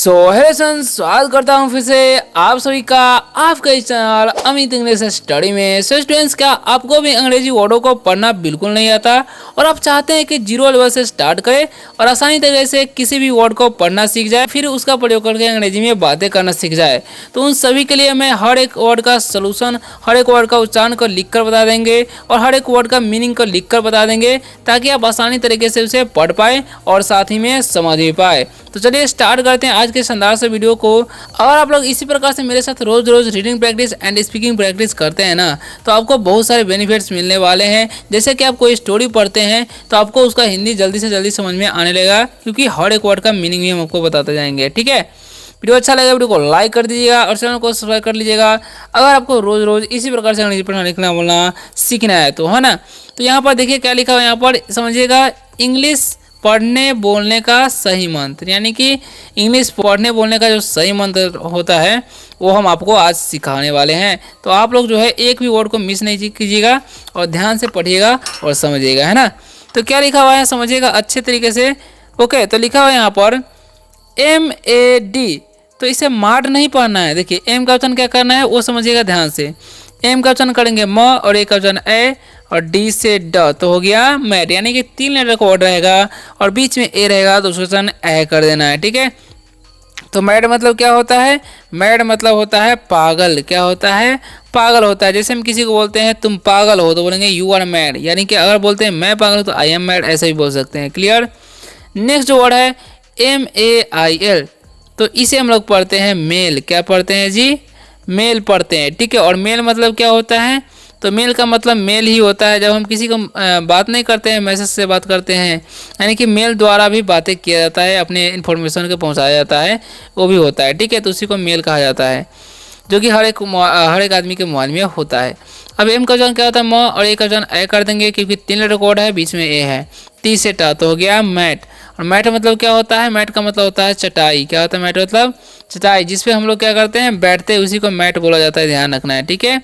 Hello friends, स्वागत करता हूँ फिर से आप सभी का आपका इस चैनल अमित इंग्लिश स्टडी में। स्टूडेंट्स, क्या आपको भी अंग्रेजी वर्डों को पढ़ना बिल्कुल नहीं आता और आप चाहते हैं कि जीरो लेवल से स्टार्ट करें और आसानी तरीके से किसी भी वर्ड को पढ़ना सीख जाए, फिर उसका प्रयोग करके अंग्रेजी में बातें करना सीख जाए? तो उन सभी के लिए मैं हर एक वर्ड का सोल्यूशन, हर एक वर्ड का उच्चारण को लिख कर बता देंगे और हर एक वर्ड का मीनिंग को लिख कर बता देंगे, ताकि आप आसानी तरीके से उसे पढ़ पाए और साथ ही में समझ भी पाए। तो चलिए स्टार्ट करते हैं आज के शानदार से वीडियो को। अगर आप लोग इसी प्रकार से मेरे साथ रोज रोज reading practice and speaking practice करते हैं ना, तो आपको बहुत सारे बेनिफिट्स मिलने वाले हैं। जैसे कि आप कोई स्टोरी पढ़ते हैं तो आपको उसका हिंदी जल्दी से जल्दी समझ में आने लगेगा, क्योंकि हर एक वर्ड का मीनिंग भी हम आपको बताते जाएंगे। ठीक है, वीडियो अच्छा लगा वीडियो को लाइक कर दीजिएगा और चैनल को सब्सक्राइब कर लीजिएगा। अगर आपको रोज रोज इसी प्रकार से अंग्रेजी पढ़ना लिखना बोलना सीखना है तो, है ना। तो यहाँ पर देखिए क्या लिखा हुआ है, यहाँ पर समझिएगा, इंग्लिश पढ़ने बोलने का सही मंत्र, यानी कि इंग्लिश पढ़ने बोलने का जो सही मंत्र होता है वो हम आपको आज सिखाने वाले हैं। तो आप लोग जो है एक भी वर्ड को मिस नहीं कीजिएगा और ध्यान से पढ़िएगा और समझिएगा, है ना। तो क्या लिखा हुआ है समझिएगा अच्छे तरीके से। ओके, तो लिखा हुआ है यहाँ पर MAD, तो इसे माड नहीं पढ़ना है। देखिए एम का उच्चारण क्या करना है वो समझिएगा ध्यान से। एम का उच्चारण करेंगे म और ए का उच्चारण ए और डी से ड, तो हो गया मैड, यानी कि 3 लेटर का वर्ड रहेगा और बीच में ए रहेगा तो उसका उच्चारण ए कर देना है। ठीक है, तो मैड मतलब क्या होता है? मैड मतलब होता है पागल। क्या होता है? पागल होता है। जैसे हम किसी को बोलते हैं तुम पागल हो तो बोलेंगे यू आर मैड, यानी कि अगर बोलते हैं मैं पागल हूँ तो आई एम मैड, ऐसे भी बोल सकते हैं। क्लियर। नेक्स्ट जो वर्ड है MAIL, तो इसे हम लोग पढ़ते हैं मेल। क्या पढ़ते हैं जी? मेल पढ़ते हैं। ठीक है, और मेल मतलब क्या होता है? तो मेल का मतलब मेल ही होता है। जब हम किसी को बात नहीं करते हैं, मैसेज से बात करते हैं, यानी कि मेल द्वारा भी बातें किया जाता है, अपने इन्फॉर्मेशन को पहुंचाया जाता है, वो भी होता है। ठीक है, तो उसी को मेल कहा जाता है, जो कि हर एक आदमी के मोबाइल में होता है। अब एम का उच्चारण क्या होता है? म और ए का उच्चारण ए कर देंगे, क्योंकि 3 लेटर कोड है, बीच में ए है। टी से टा, तो हो गया मैट। और मैट मतलब क्या होता है? मैट का मतलब होता है चटाई। क्या होता है मैट मतलब? चटाई, जिसपे हम लोग क्या करते हैं बैठते हैं, उसी को मैट बोला जाता है, ध्यान रखना है। ठीक है,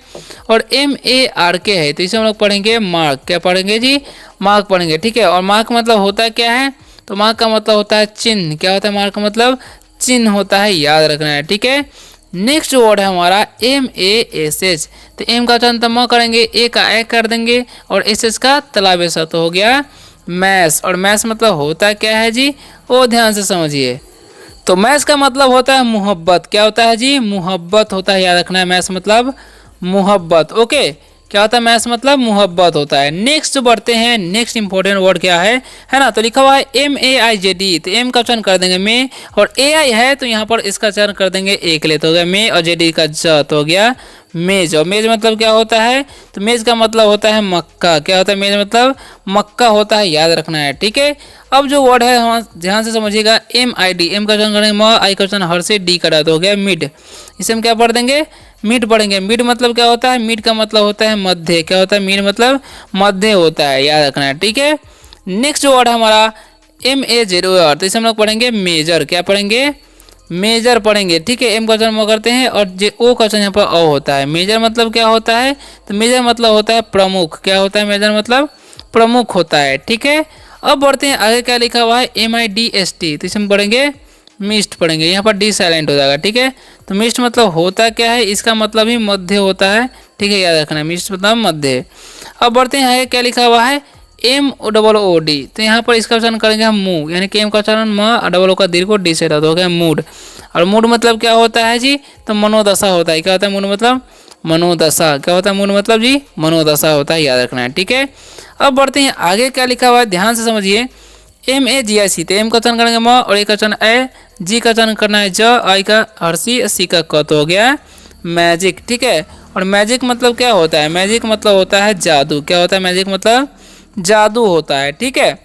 और MARK है, तो इसे हम लोग पढ़ेंगे मार्क। क्या पढ़ेंगे जी? मार्क पढ़ेंगे। ठीक है, और मार्क मतलब होता है क्या है? तो मार्क का मतलब होता है चिन्ह। क्या होता है मार्क का मतलब? चिन्ह होता है, याद रखना है। ठीक है, नेक्स्ट वर्ड है हमारा MASH, तो एम का उच्चारण म करेंगे, ए का ए कर देंगे और एस का तलाबेसा, तो हो गया मैस। और मैस मतलब होता क्या है जी? वो ध्यान से समझिए। तो मैस का मतलब होता है मोहब्बत। क्या होता है जी? मोहब्बत होता है, याद रखना है। मैस मतलब मोहब्बत। ओके, क्या होता है? मैस मतलब मोहब्बत होता है। नेक्स्ट बढ़ते हैं, नेक्स्ट इंपॉर्टेंट वर्ड क्या है ना। तो लिखा हुआ है MAIJD, तो एम का उच्चारण कर देंगे मे, और AI है तो यहाँ पर इसका उच्चारण कर देंगे ए के लिए, तो हो गया मे, और JD का ज, तो हो गया मेज। और मेज मतलब क्या होता है? तो मेज का मतलब होता है मक्का। क्या होता है? मेज मतलब मक्का होता है, याद रखना है। ठीक है, अब जो वर्ड है हम ध्यान से समझिएगा, MID, एम का उच्चारण करेंगे म, आई का उच्चारण हर से डी करा, तो हो गया मिड। इसे हम क्या पढ़ देंगे? मिड पढ़ेंगे। मिड मतलब क्या होता है? मिड का मतलब होता है मध्य। क्या होता है? मिड मतलब मध्य होता है, याद रखना है। ठीक है, नेक्स्ट वर्ड है हमारा MAZOR, तो इसे हम लोग पढ़ेंगे मेजर। क्या पढ़ेंगे? मेजर पढ़ेंगे। ठीक है, एम का उच्चारण म करते हैं और जे ओ का उच्चारण यहाँ पर अ होता है। मेजर मतलब क्या होता है? तो मेजर मतलब होता है प्रमुख। क्या होता है? मेजर मतलब प्रमुख होता है। ठीक है, अब बढ़ते हैं आगे, क्या लिखा हुआ है MIDST, तो इसे हम पढ़ेंगे मिस्ट पढ़ेंगे। यहाँ पर डी साइलेंट हो जाएगा। ठीक है, तो मिस्ट मतलब होता क्या है? इसका मतलब ही मध्य होता है। ठीक है, याद रखना है, मिस्ट मतलब मध्य। अब बढ़ते हैं आगे, क्या लिखा हुआ है MOOD, तो यहाँ पर इसका उच्चारण करेंगे हम मुंह, यानी कि एम का उच्चारण म, डबल ओ का दीर्घ को डी से हो गया मूड। और मूड मतलब क्या होता है जी? तो मनोदशा होता है। क्या होता है मूड मतलब? मनोदशा। क्या होता है मूड मतलब जी? मनोदशा होता है, याद रखना है। ठीक है, अब बढ़ते हैं आगे, क्या लिखा हुआ है ध्यान से समझिए। MAGIC, तो एम का उच्चारण करेंगे म और ए का उच्चारण ए, जी का उच्चारण करना है ज, आई का हर्षी, सी का क, तो हो गया मैजिक। ठीक है, और मैजिक मतलब क्या होता है? मैजिक मतलब होता है जादू। क्या होता है? मैजिक मतलब जादू होता है। ठीक है,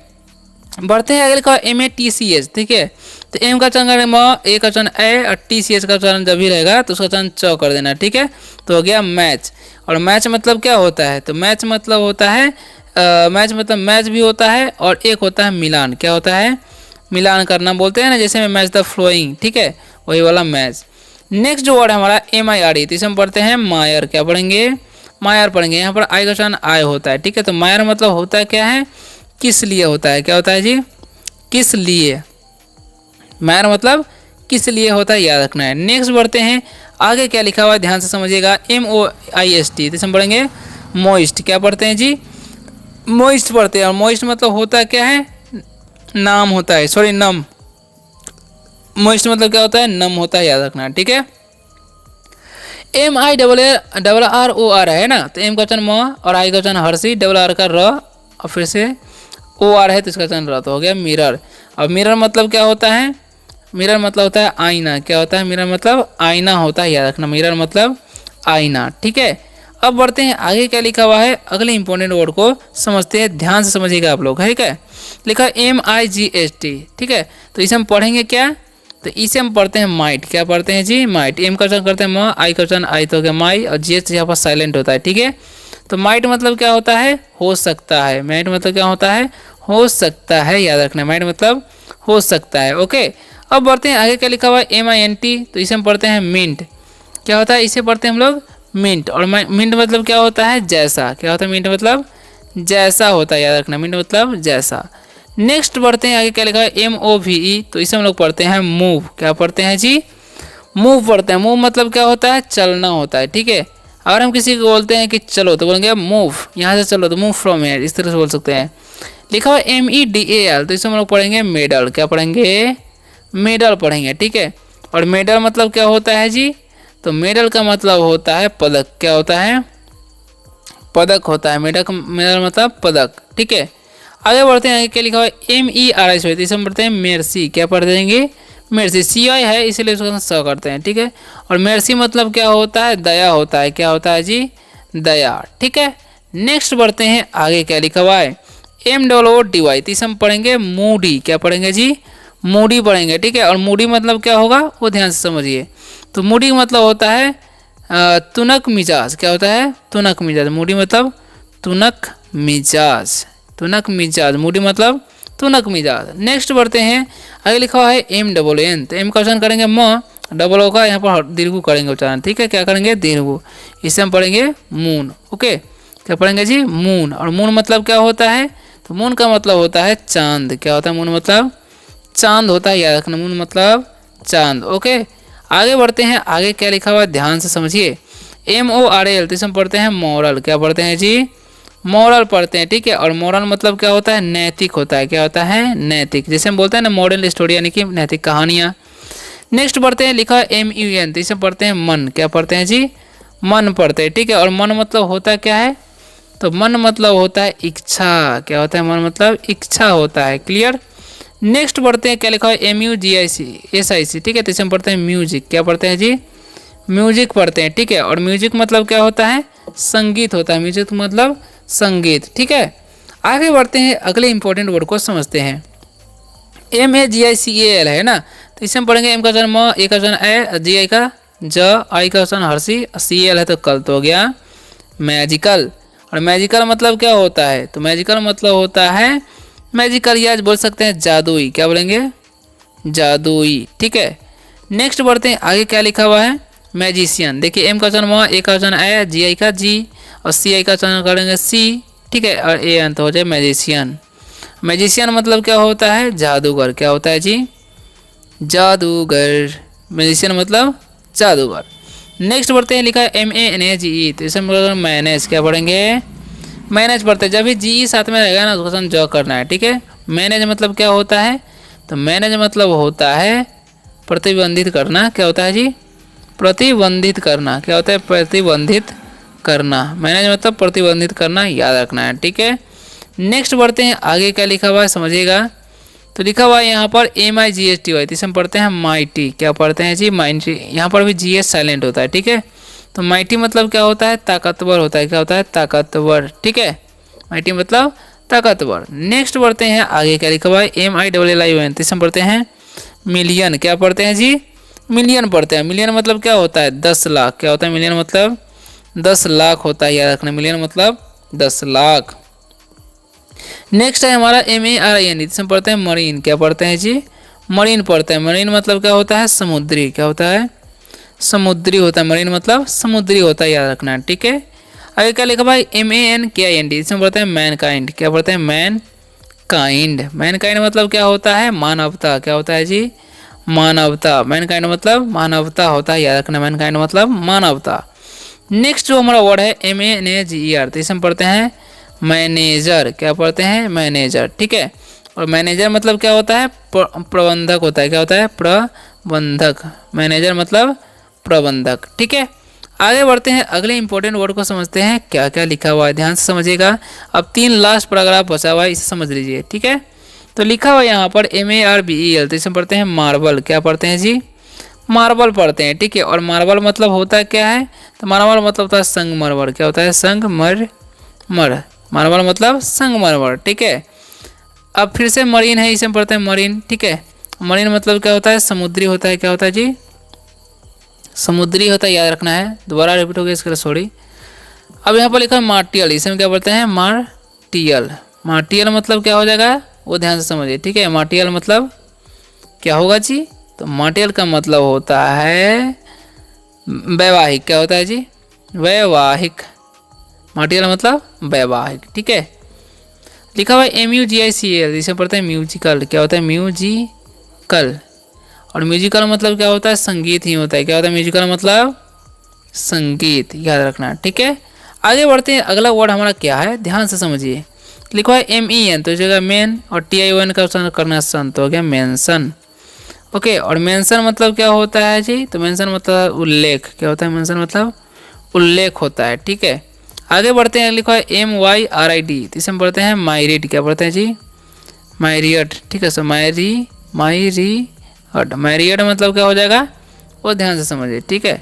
बढ़ते हैं अगले का MATCH। ठीक है, तो एम का उच्चारण करेंगे म, ए का उच्चारण ए और TCH का उच्चारण जब भी रहेगा तो उसका उच्चारण च कर देना। ठीक है, तो हो गया मैच। और मैच मतलब क्या होता है? तो मैच मतलब होता है मैच मतलब मैच भी होता है और एक होता है मिलान। क्या होता है? मिलान करना बोलते हैं ना, जैसे में मैच द फ्लोइंग। ठीक है, वही वाला मैच। नेक्स्ट जो वर्ड है हमारा MIRE, तो इसे हम पढ़ते हैं मायर। क्या पढ़ेंगे? मायर पढ़ेंगे। यहाँ पर आई का उच्चारण आय होता है। ठीक है, तो मायर मतलब होता है क्या है? किस लिए होता है। क्या होता है जी? किस लिए। मायर मतलब किस लिए होता है, याद रखना है। नेक्स्ट बढ़ते हैं, आगे क्या लिखा हुआ है ध्यान से समझिएगा, MOIST, तो हम पढ़ेंगे मोइस्ट। क्या पढ़ते हैं जी, मोइस्ट पढ़ते हैं। और मोइस्ट मतलब होता क्या है, नाम होता है, सॉरी नम। मोइस्ट मतलब क्या होता है, नम होता है, याद रखना है, ठीक है। MIRROR है ना, तो M का वचन म और I का वचन हर्षी, RR का र और फिर से OR है तो इसका वचन र, तो हो गया मिरर। अब मिरर मतलब क्या होता है, मिरर मतलब होता है आईना। क्या होता है, मिरर मतलब आईना होता है, याद रखना, मिरर मतलब आईना, ठीक है। अब बढ़ते हैं आगे, क्या लिखा हुआ है, अगले इंपॉर्टेंट वर्ड को समझते हैं, ध्यान से समझिएगा आप लोग, है क्या। लिखा MIGST, ठीक है। तो इसे हम पढ़ेंगे क्या, तो इसे हम पढ़ते हैं माइट। क्या पढ़ते हैं जी, माइट। M का वचन करते हैं म, I का वचन आई तो हो गया माई, और GH यहाँ पर साइलेंट होता है, ठीक है। तो माइट मतलब क्या होता है, हो सकता है। माइट मतलब क्या होता है, हो सकता है, याद रखना, माइट मतलब हो सकता है, ओके। अब बढ़ते हैं आगे, क्या लिखा हुआ है MINT, तो इसे हम पढ़ते हैं मिंट। क्या होता है, इसे पढ़ते हैं हम लोग मिंट। और मिंट मतलब क्या होता है, जैसा। क्या होता है, मिंट मतलब जैसा होता है, याद रखना, मिंट मतलब जैसा। नेक्स्ट बढ़ते हैं आगे, क्या लिखा है MOVE, तो इसे हम लोग पढ़ते हैं मूव। क्या पढ़ते हैं जी, मूव पढ़ते हैं। मूव मतलब क्या होता है, चलना होता है, ठीक है। अगर हम किसी को बोलते हैं कि चलो, तो बोलेंगे मूव, यहाँ से चलो, तो मूव फ्रॉम हियर, इस तरह से बोल सकते हैं। लिखा हुआ MEDAL, तो इसे हम लोग पढ़ेंगे मेडल। क्या पढ़ेंगे, मेडल पढ़ेंगे, ठीक है। और मेडल मतलब क्या होता है जी, तो मेडल का मतलब होता है पदक। क्या होता है, पदक होता है, मेडल मतलब पदक, ठीक है। आगे बढ़ते हैं, आगे क्या लिखा हुआ है MERI, तो इसे हम पढ़ते हैं मेर्सी। क्या पढ़ देंगे, मेर्सी। CI है इसीलिए इसको स करते हैं, ठीक है। और मेर्सी मतलब क्या होता है, दया होता है। क्या होता है जी, दया, ठीक है। नेक्स्ट बढ़ते हैं आगे, क्या लिखा हुआ है MOODY, तो इसे हम पढ़ेंगे मूडी। क्या पढ़ेंगे जी, मूडी पढ़ेंगे, ठीक है। और मूडी मतलब क्या होगा, वो ध्यान से समझिए। तो मूडी मतलब होता है तुनक मिजाज। क्या होता है, तुनक मिजाज। मूडी मतलब तुनक मिजाज, तुनक मिजाज, मूडी मतलब तुनक मिजाज। नेक्स्ट बढ़ते हैं आगे, लिखा हुआ है MNN, तो M का उच्चारण करेंगे म, डबल ओ का यहाँ पर दीर्घु करेंगे उच्चारण, ठीक है। क्या करेंगे, दीर्घु। इसे हम पढ़ेंगे मून, ओके। क्या पढ़ेंगे जी, मून। और मून मतलब क्या होता है, तो मून का मतलब होता है चांद। क्या होता है, मून मतलब चांद होता है, याद रखना, मून मतलब चांद, ओके। आगे बढ़ते हैं आगे, क्या लिखा हुआ है ध्यान से समझिए MORAL, तो इसे हम पढ़ते हैं मॉरल। क्या पढ़ते हैं जी, मॉरल पढ़ते हैं, ठीक है। और मॉरल मतलब क्या होता है, नैतिक होता है। क्या होता है, नैतिक। जैसे हम बोलते हैं ना मॉरल स्टोरी, यानी कि नैतिक कहानियाँ। नेक्स्ट बढ़ते हैं, लिखा है MUN, तो इसे पढ़ते हैं मन। क्या पढ़ते हैं जी, मन पढ़ते हैं, ठीक है। और मन मतलब होता क्या है, तो मन मतलब होता है इच्छा। क्या होता है, मन मतलब इच्छा होता है, क्लियर। नेक्स्ट बढ़ते हैं, क्या लिखा है MUGIC, ठीक है। तो इसे हम पढ़ते हैं म्यूजिक। क्या पढ़ते हैं जी, म्यूजिक पढ़ते हैं, ठीक है। और म्यूजिक मतलब क्या होता है, संगीत होता है। म्यूजिक मतलब संगीत, ठीक है। आगे बढ़ते हैं अगले इंपॉर्टेंट वर्ड को समझते हैं MAGICAL है ना, तो इसे हम पढ़ेंगे M का वचन म, A का वचन ए, GI का ज, I का वचन हर्षी, CL है तो कल, तो हो गया मैजिकल। और मैजिकल मतलब क्या होता है, तो मैजिकल मतलब होता है मैजिकल, या बोल सकते हैं जादुई। क्या बोलेंगे, जादुई, ठीक है। नेक्स्ट बढ़ते हैं आगे, क्या लिखा हुआ है मैजिशियन। देखिए M का वचन म, A का वचन ए, GI का G और CI का वचन करेंगे C, ठीक है। और AN तो हो जाए मैजिशियन। मैजिशियन मतलब क्या होता है, जादूगर। क्या होता है जी, जादूगर। मैजिशियन मतलब जादूगर। नेक्स्ट बढ़ते हैं, लिखा है MANAGE, तो इसे हम मैनेज। क्या पढ़ेंगे, मैनेज पढ़ते हैं। जब भी GE साथ में रहेगा ना, उसको हम ज करना है, ठीक है। मैनेज मतलब क्या होता है, तो मैनेज मतलब होता है प्रतिबंधित करना। क्या होता है जी, प्रतिबंधित करना। क्या होता है, प्रतिबंधित करना। मैनेज मतलब प्रतिबंधित करना, याद रखना है, ठीक है। नेक्स्ट बढ़ते हैं आगे, क्या लिखा हुआ है समझिएगा। तो लिखा हुआ है यहाँ पर MIGSTY, तो इसे हम पढ़ते हैं माइटी। क्या पढ़ते हैं जी, माइटी। यहाँ पर भी GS साइलेंट होता है, ठीक है। तो माइटी मतलब क्या होता है, ताकतवर होता है। क्या होता है, ताकतवर, ठीक है। माइटी मतलब ताकतवर। नेक्स्ट बढ़ते हैं आगे, क्या लिखा हुआ है MILLION, तो इसे हम पढ़ते हैं मिलियन। क्या पढ़ते हैं जी, मिलियन पढ़ते हैं। मिलियन मतलब क्या होता है, 10 लाख। क्या होता है, मिलियन मतलब 10 लाख होता है, याद रखना, मिलियन मतलब 10 लाख। नेक्स्ट है हमारा MARIN, इसे हम पढ़ते हैं मरीन। क्या पढ़ते हैं जी, मरीन पढ़ते हैं। मरीन मतलब क्या होता है, समुद्री। क्या होता है, समुद्री होता है। मरीन मतलब समुद्री होता है, याद रखना है, ठीक है। आगे क्या लिखा भाई MANKIND, इसमें पढ़ते हैं मैनकाइंड। क्या पढ़ते हैं, मैनकाइंड। मैनकाइंड मतलब क्या होता है, मानवता। क्या होता है जी, मानवता। मैनकाइंड मतलब मानवता होता है, याद रखना, मैनकाइंड मतलब मानवता। नेक्स्ट जो हमारा वर्ड है MANAGER, तो इसे हम पढ़ते हैं मैनेजर। क्या पढ़ते हैं? मैनेजर, ठीक है। और मैनेजर मतलब क्या होता है? प्रबंधक होता है। क्या होता है? प्रबंधक। मैनेजर मतलब प्रबंधक, ठीक है। आगे बढ़ते हैं, अगले इंपॉर्टेंट वर्ड को समझते हैं, क्या क्या लिखा हुआ है, ध्यान से समझिएगा। अब 3 लास्ट पैराग्राफ बचा हुआ है, इसे समझ लीजिए, ठीक है। तो लिखा हुआ है यहाँ पर MARBEL, तो इसे पढ़ते हैं मार्बल। क्या पढ़ते हैं जी? मार्बल पढ़ते हैं, ठीक है। और मार्बल मतलब होता क्या है? तो मार्बल मतलब होता है संगमरमर। क्या होता है? संगमरमर। मार्बल मतलब संगमरमर, ठीक है। अब फिर से मरीन है, इसे हम पढ़ते हैं मरीन, ठीक है। मरीन मतलब क्या होता है? समुद्री होता है। क्या होता है जी? समुद्री होता है, याद रखना है। दोबारा रिपीट हो गया इसके लिए सॉरी। अब यहाँ पर लिखा है मार्टियल, इसे हम क्या बोलते हैं? मार्टियल। मार्टियल मतलब क्या हो जाएगा वो ध्यान से समझिए, ठीक है। मार्टियल मतलब क्या होगा जी? तो मार्टियल का मतलब होता है वैवाहिक। क्या होता है जी? वैवाहिक। मार्टियल मतलब वैवाहिक, ठीक है। लिखा हुआ है MUGICAL, जिसे पढ़ते हैं म्यूजिकल। क्या होता है? म्यूजिकल। और म्यूजिकल मतलब क्या होता है? संगीत ही होता है। क्या होता है? म्यूजिकल मतलब संगीत, याद रखना, ठीक है। आगे बढ़ते हैं, अगला वर्ड हमारा क्या है, ध्यान से समझिए। लिखा है MEN, तो जगह मेन, और TION का ऑप्शन करना सन, तो हो गया मेंशन, ओके। और मेंशन मतलब क्या होता है जी? तो मेंशन मतलब उल्लेख। क्या होता है? मेंशन मतलब उल्लेख होता है, ठीक है। आगे बढ़ते हैं, लिखा है MYRID, तो इसे हम पढ़ते हैं माइरिड। क्या पढ़ते हैं जी? माइरियड, ठीक है। सो मैरियड मतलब क्या हो जाएगा वो ध्यान से समझिए, ठीक है।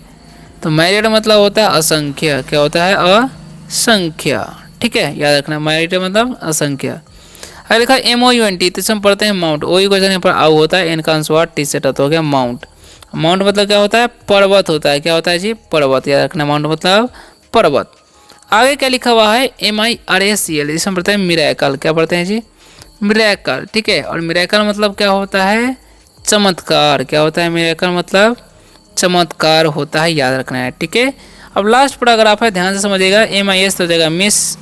तो मैरियड मतलब होता है असंख्य। क्या होता है? असंख्य, ठीक है, याद रखना। मैरियड मतलब असंख्य। अगर लिखा है MOUNT, तो इसे हम पढ़ते हैं माउंट। OU का जगह पर आउ होता है, N का अनुस्वार T से टत हो गया माउंट। माउंट मतलब क्या होता है? पर्वत होता है। क्या होता है जी? पर्वत, याद रखना, माउंट मतलब पर्वत। आगे क्या लिखा हुआ है? MIRACL, इसे हम पढ़ते हैं मिरेकल। क्या पढ़ते हैं जी? मिरेकल, ठीक है। और मिरेकल मतलब क्या होता है? चमत्कार। क्या होता है? मिरेकल मतलब चमत्कार होता है, याद रखना है, ठीक है। अब लास्ट पैराग्राफ है, ध्यान से समझिएगा। MIS तो जगह मिस,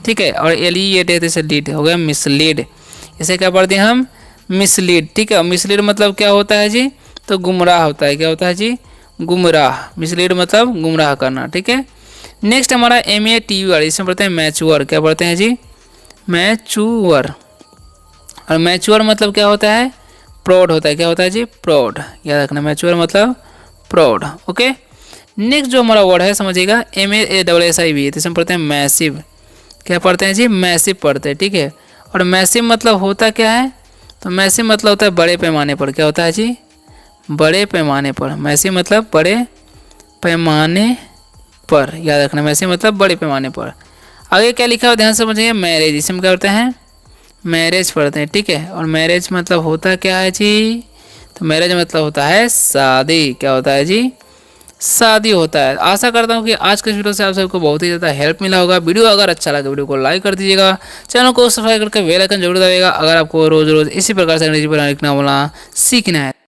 ठीक है। और LEAD से लीड हो गया मिसलीड। इसे क्या पढ़ते हैं हम? मिसलीड, ठीक है। मिसलीड मतलब क्या होता है जी? तो गुमराह होता है। क्या होता है जी? गुमराह। मिसलीड मतलब गुमराह करना, ठीक है। नेक्स्ट हमारा MATUR, इसमें पढ़ते हैं मैच्योर। क्या पढ़ते हैं जी? मैच्योर। और मैच्योर मतलब क्या होता है? प्रौढ़ होता है। क्या होता है जी? प्रौढ़, याद रखना, मैच्योर मतलब प्रौढ़, ओके। नेक्स्ट जो हमारा वर्ड है समझिएगा MASSIV, तो इसमें पढ़ते हैं मैसिव। क्या पढ़ते हैं जी? मैसिव पढ़ते हैं, ठीक है। और मैसिव मतलब होता क्या है? तो मैसिव मतलब होता है बड़े पैमाने पर। क्या होता है जी? बड़े पैमाने पर। मैसिव मतलब बड़े पैमाने पर, याद रखना, मैसिव मतलब बड़े पैमाने पर। आगे क्या लिखा है ध्यान से समझिए। मैरिज, इसे हम क्या करते हैं? मैरिज पढ़ते हैं, ठीक है। और मैरिज मतलब होता क्या है जी? तो मैरिज मतलब होता है शादी। क्या होता है जी? शादी होता है। आशा करता हूँ कि आज के वीडियो से आप सबको बहुत ही ज़्यादा हेल्प मिला होगा। वीडियो अगर अच्छा लगे वीडियो को लाइक कर दीजिएगा, चैनल को सब्सक्राइब करके बेल आइकन जरूर दबाइएगा। अगर आपको रोज रोज इसी प्रकार से अंग्रेजी पढ़ना लिखना बोलना सीखना है।